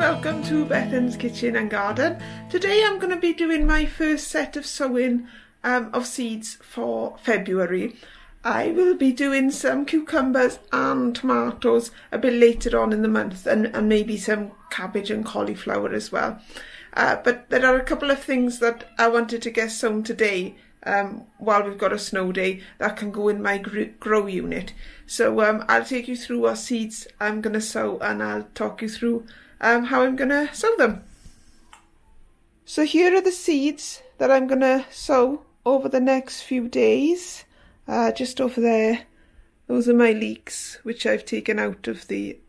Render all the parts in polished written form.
welcome to Bethan's Kitchen and Garden. Today I'm going to be doing my first set of sowing of seeds for February. I will be doing some cucumbers and tomatoes a bit later on in the month, and maybe some cabbage and cauliflower as well. But there are a couple of things that I wanted to get sown today while we've got a snow day that can go in my grow unit. So I'll take you through what seeds I'm going to sow, and I'll talk you through how I'm going to sow them. So here are the seeds that I'm going to sow over the next few days. Just over there, those are my leeks, which I've taken out of the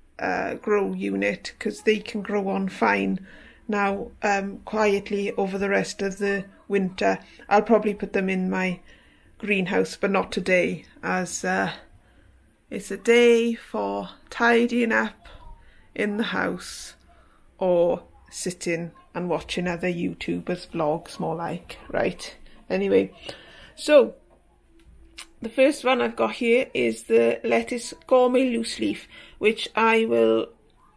grow unit because they can grow on fine now quietly over the rest of the winter. I'll probably put them in my greenhouse, but not today, as it's a day for tidying up in the house or sitting and watching other YouTubers' vlogs, more like, right? Anyway, so the first one I've got here is the lettuce Gourmet loose leaf, which I will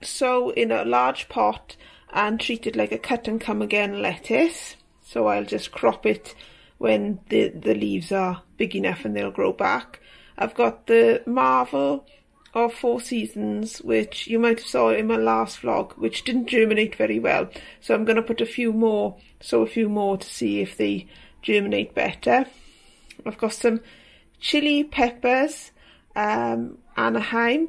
sow in a large pot and treat it like a cut and come again lettuce. So I'll just crop it when the leaves are big enough and they'll grow back. I've got the Marvel of 4 Seasons, which you might have saw in my last vlog, which didn't germinate very well. So I'm going to put a few more to see if they germinate better. I've got some chilli peppers, Anaheim.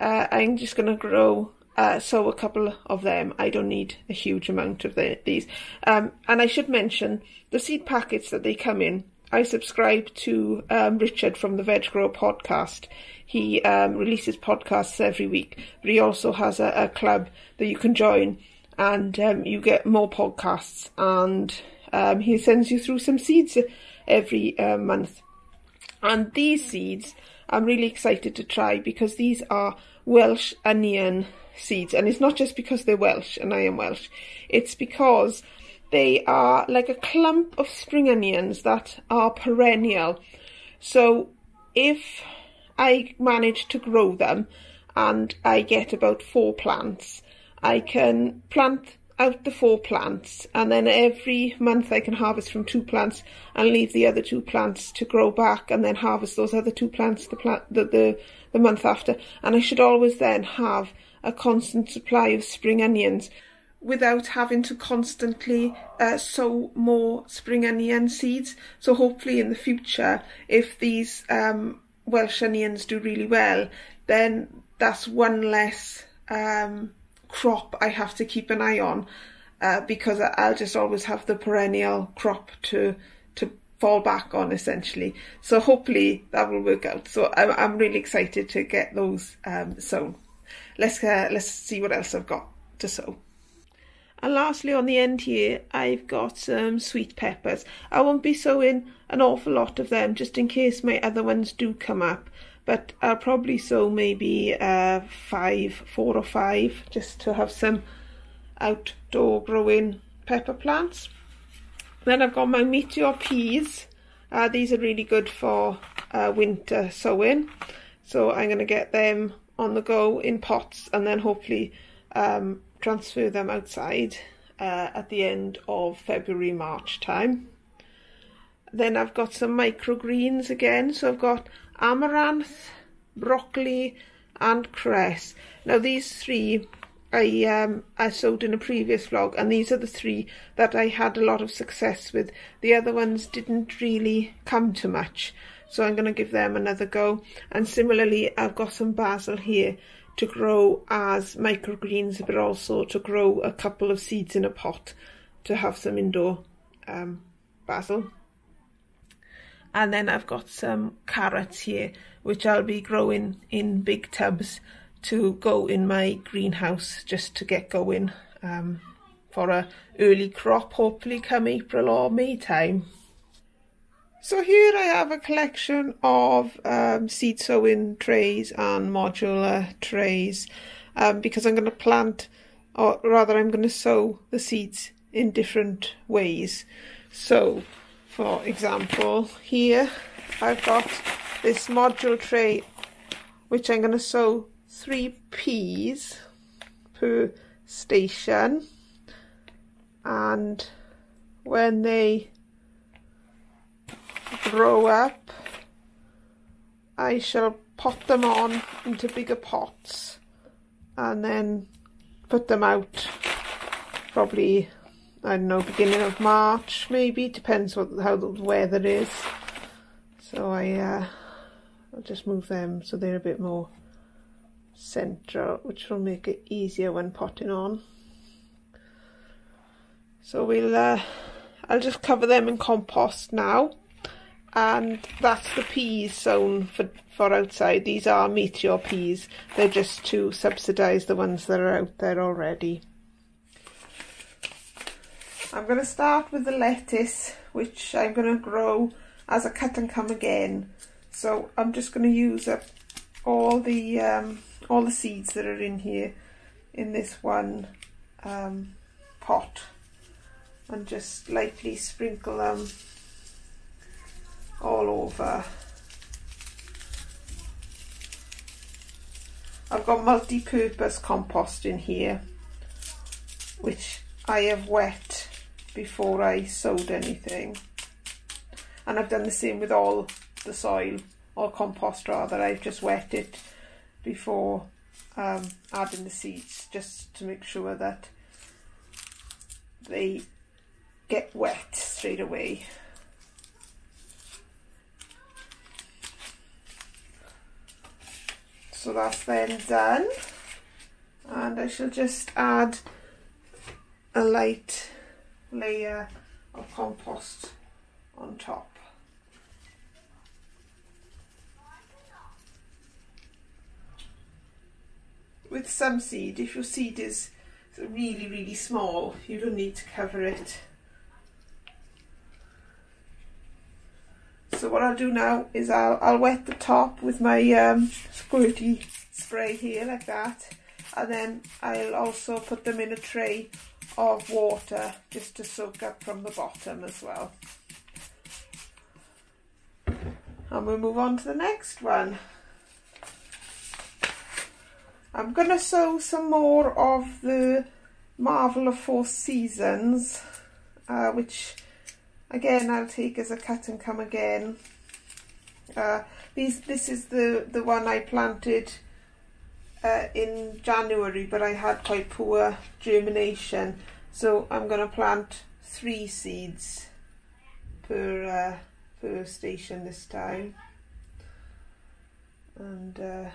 I'm just going to sow a couple of them. I don't need a huge amount of these. And I should mention the seed packets that they come in. I subscribe to Richard from the Veg Grower podcast. He releases podcasts every week, but he also has a club that you can join, and you get more podcasts, and he sends you through some seeds every month. And these seeds I'm really excited to try because these are Welsh onion seeds, and it's not just because they're Welsh and I am Welsh, it's because they are like a clump of spring onions that are perennial. So if I manage to grow them and I get about 4 plants, I can plant out the 4 plants, and then every month I can harvest from 2 plants and leave the other 2 plants to grow back, and then harvest those other 2 plants the month after, and I should always then have a constant supply of spring onions without having to constantly sow more spring onion seeds. So hopefully in the future, if these Welsh onions do really well, then that's one less crop I have to keep an eye on, because I'll just always have the perennial crop to fall back on, essentially. So hopefully that will work out. So I'm really excited to get those sown. Let's see what else I've got to sow. And lastly, on the end here, I've got some sweet peppers. I won't be sowing an awful lot of them, just in case my other ones do come up. But I'll probably sow maybe 4 or 5, just to have some outdoor growing pepper plants. Then I've got my Meteor Peas. These are really good for winter sowing. So I'm going to get them on the go in pots, and then hopefully transfer them outside at the end of February, March time. Then I've got some microgreens again. So I've got amaranth, broccoli and cress. Now these 3 I sowed in a previous vlog, and these are the 3 that I had a lot of success with. The other ones didn't really come to much, so I'm going to give them another go. And similarly, I've got some basil here to grow as microgreens, but also to grow a couple of seeds in a pot to have some indoor basil. And then I've got some carrots here, which I'll be growing in big tubs to go in my greenhouse, just to get going for a early crop, hopefully come April or May time. So here I have a collection of seed sowing trays and modular trays, because I'm going to plant, or rather I'm going to sow the seeds in different ways. So for example, here I've got this module tray, which I'm going to sow 3 peas per station, and when they grow up I shall pot them on into bigger pots and then put them out probably, I don't know, beginning of March maybe, depends how the weather is. So I'll just move them so they're a bit more central, which will make it easier when potting on. So I'll just cover them in compost now, and that's the peas sown for outside. These are Meteor Peas, they're just to subsidise the ones that are out there already. I'm going to start with the lettuce, which I'm going to grow as a cut and come again. So I'm just going to use up all the seeds that are in here in this one pot, and just lightly sprinkle them all over. I've got multi-purpose compost in here, which I have wet before I sowed anything, and I've done the same with all the soil, or compost rather. I've just wet it before adding the seeds, just to make sure that they get wet straight away. So that's then done, and I shall just add a light layer of compost on top. With some seed, if your seed is really small, you don't need to cover it. So what I'll do now is I'll wet the top with my squirty spray here like that, and then I'll also put them in a tray of water just to soak up from the bottom as well. And we'll move on to the next one. I'm going to sow some more of the Marvel of 4 Seasons, which again I'll take as a cut and come again. This is the one I planted in January, but I had quite poor germination, so I'm going to plant 3 seeds per station this time. And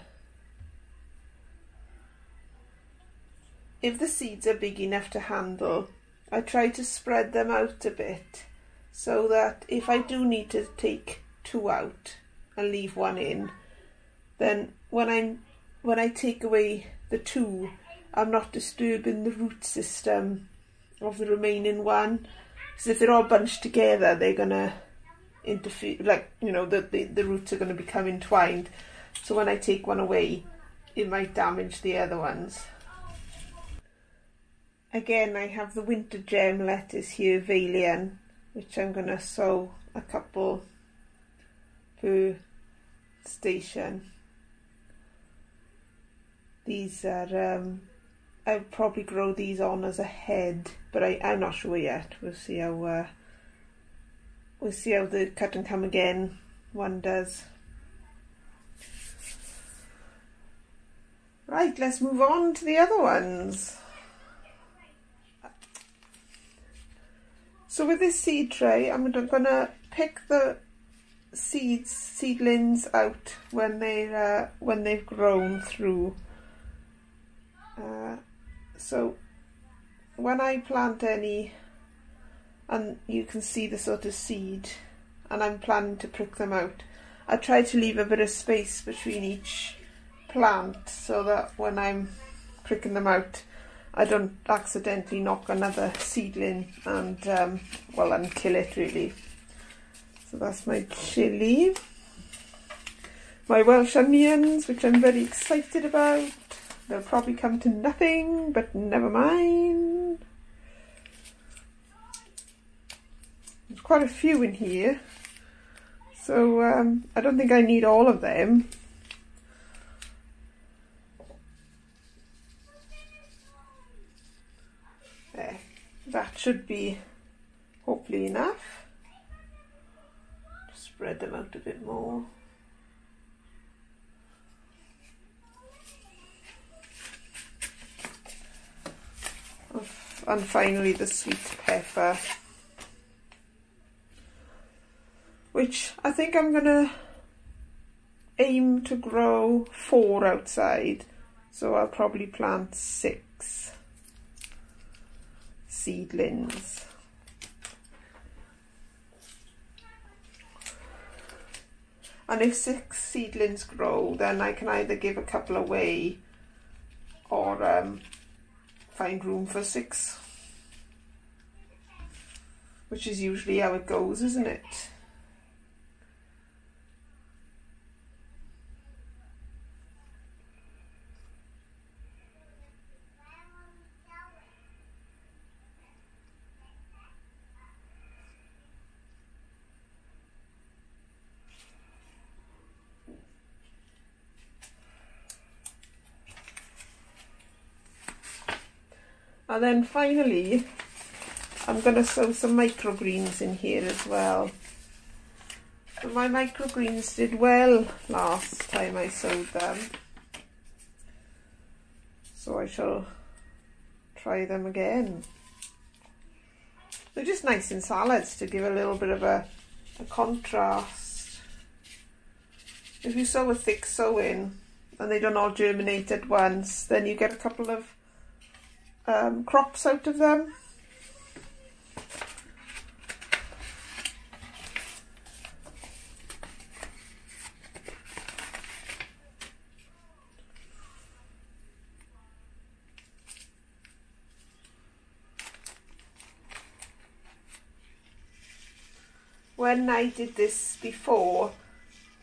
if the seeds are big enough to handle, I try to spread them out a bit, so that if I do need to take 2 out and leave 1 in, then when I take away the 2, I'm not disturbing the root system of the remaining 1, because if they're all bunched together, they're gonna interfere, like, you know, the roots are going to become entwined. So when I take 1 away, it might damage the other ones. Again, I have the winter gem lettuce here, Valian, which I'm going to sow a couple per station. These are, I'll probably grow these on as a head, but I'm not sure yet. We'll see how the cut and come again one does. Right, let's move on to the other ones. So with this seed tray, I'm going to pick the seedlings out when they've grown through. So when I plant any, and you can see the sort of seed, and I'm planning to prick them out, I try to leave a bit of space between each plant, so that when I'm pricking them out, I don't accidentally knock another seedling and and kill it really. So that's my chilli, my Welsh onions, which I'm very excited about. They'll probably come to nothing, but never mind. There's quite a few in here, so I don't think I need all of them. be hopefully enough. Just spread them out a bit more. And finally the sweet pepper, which I think I'm gonna aim to grow 4 outside, so I'll probably plant 6 seedlings. And if 6 seedlings grow, then I can either give a couple away or find room for 6, which is usually how it goes, isn't it? And then finally, I'm going to sow some microgreens in here as well. So my microgreens did well last time I sowed them, so I shall try them again. They're just nice in salads to give a little bit of a contrast. If you sow a thick sowing and they don't all germinate at once, then you get a couple of crops out of them. When I did this before,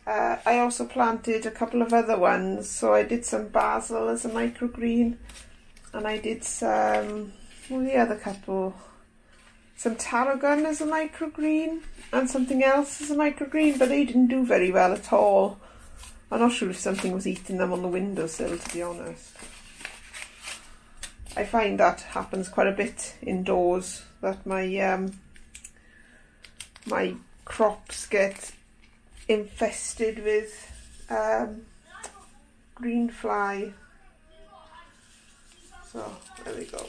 I also planted a couple of other ones. So I did some basil as a microgreen, and I did some, what were the other couple? Some tarragon as a microgreen and something else as a microgreen, but they didn't do very well at all. I'm not sure if something was eating them on the windowsill, to be honest. I find that happens quite a bit indoors, that my my crops get infested with green fly. So there we go.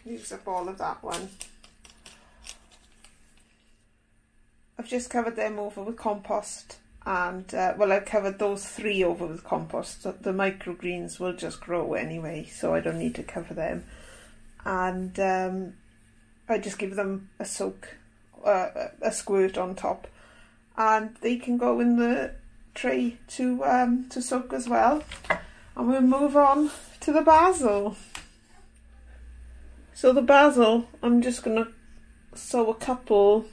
Use up all of that one. I've just covered them over with compost, and well, I've covered those 3 over with compost. So the microgreens will just grow anyway, so I don't need to cover them. And I just give them a soak, a squirt on top, and they can go in the tray to soak as well. And we'll move on to the basil. So the basil, I'm just going to sow a couple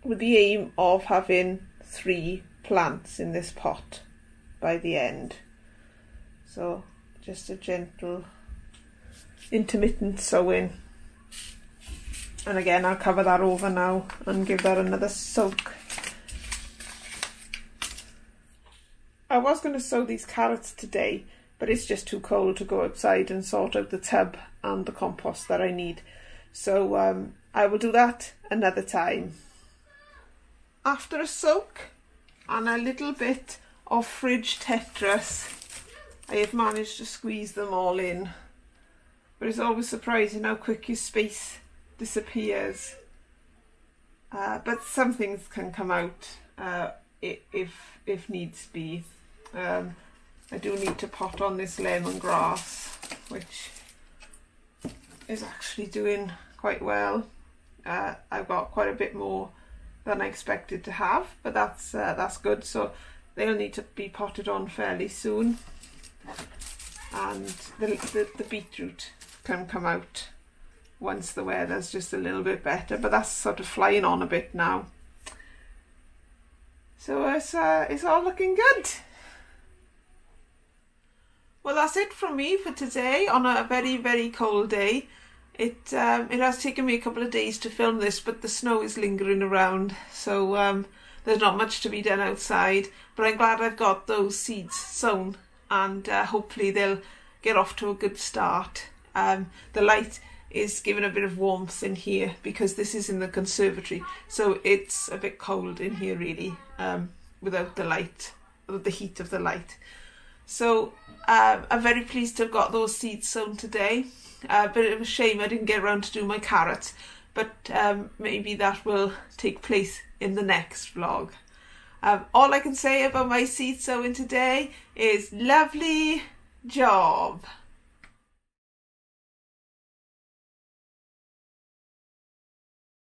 with the aim of having 3 plants in this pot by the end. So just a gentle intermittent sowing. And again, I'll cover that over now and give that another soak. I was going to sow these carrots today, but it's just too cold to go outside and sort out the tub and the compost that I need. So I will do that another time. After a soak and a little bit of fridge Tetris, I have managed to squeeze them all in. But it's always surprising how quick your space disappears. But some things can come out if needs be. I do need to pot on this lemongrass, which is actually doing quite well. I've got quite a bit more than I expected to have, but that's good. So they'll need to be potted on fairly soon, and the beetroot can come out once the weather's just a little bit better, but that's sort of flying on a bit now. So it's all looking good. Well, that's it from me for today on a very, very cold day. It has taken me a couple of days to film this, but the snow is lingering around, so there's not much to be done outside. But I'm glad I've got those seeds sown, and hopefully they'll get off to a good start. The light is giving a bit of warmth in here because this is in the conservatory, so it's a bit cold in here really, without the light, the heat of the light. So I'm very pleased to have got those seeds sown today. A bit of a shame I didn't get around to do my carrots, but maybe that will take place in the next vlog. All I can say about my seed sowing today is lovely job.